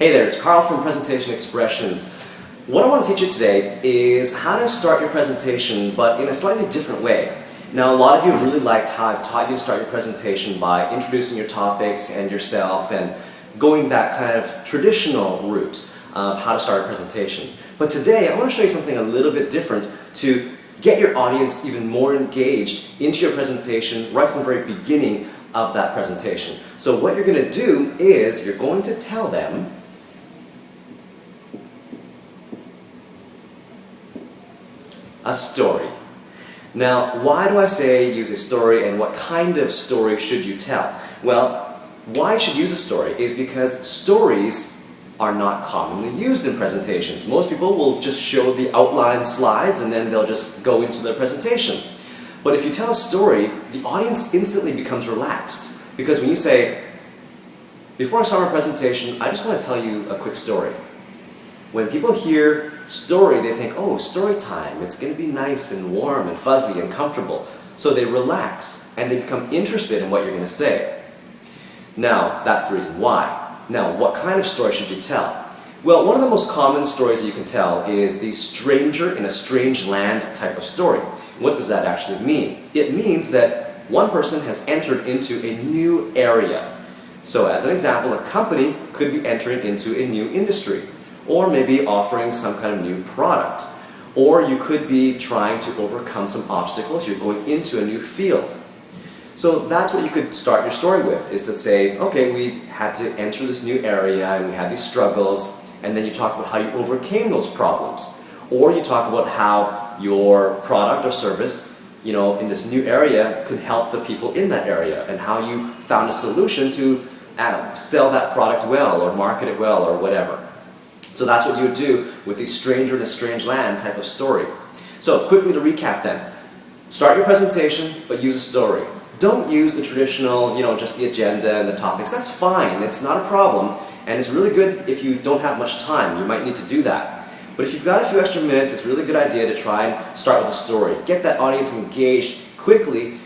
Hey there, it's Carl from Presentation Expressions. What I want to teach you today is how to start your presentation, but in a slightly different way. Now, a lot of you have really liked how I've taught you to start your presentation by introducing your topics and yourself and going that kind of traditional route of how to start a presentation. But today, I want to show you something a little bit different to get your audience even more engaged into your presentation right from the very beginning of that presentation. So what you're going to do is you're going to tell them a story. Now, why do I say use a story, and what kind of story should you tell? Well, why I should use a story is because stories are not commonly used in presentations. Most people will just show the outline slides and then they'll just go into their presentation. But if you tell a story, the audience instantly becomes relaxed. Because when you say, before I start my presentation, I just want to tell you a quick story. When people hear story, they think, oh, story time. It's going to be nice and warm and fuzzy and comfortable. So they relax and they become interested in what you're going to say. Now, that's the reason why. Now, what kind of story should you tell? Well, one of the most common stories that you can tell is the stranger in a strange land type of story. What does that actually mean? It means that one person has entered into a new area. So as an example, a company could be entering into a new industry, or maybe offering some kind of new product. Or you could be trying to overcome some obstacles. You're going into a new field. So that's what you could start your story with, is to say, okay, we had to enter this new area and we had these struggles, and then you talk about how you overcame those problems. Or you talk about how your product or service, in this new area could help the people in that area, and how you found a solution to sell that product well or market it well or whatever. So that's what you would do with the stranger in a strange land type of story. So quickly to recap then, start your presentation but use a story. Don't use the traditional, just the agenda and the topics. That's fine, it's not a problem, and it's really good if you don't have much time. You might need to do that. But if you've got a few extra minutes, it's a really good idea to try and start with a story. Get that audience engaged quickly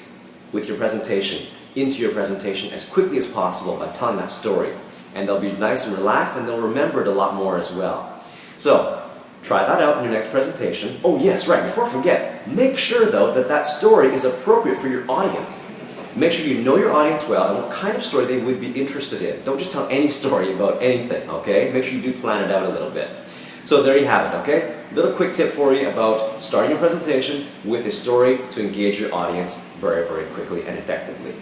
with your presentation, into your presentation as quickly as possible by telling that story. And they'll be nice and relaxed, and they'll remember it a lot more as well. So, try that out in your next presentation. Oh yes, right, before I forget, make sure though that that story is appropriate for your audience. Make sure you know your audience well and what kind of story they would be interested in. Don't just tell any story about anything, okay? Make sure you do plan it out a little bit. So there you have it, okay? Little quick tip for you about starting your presentation with a story to engage your audience very, very quickly and effectively.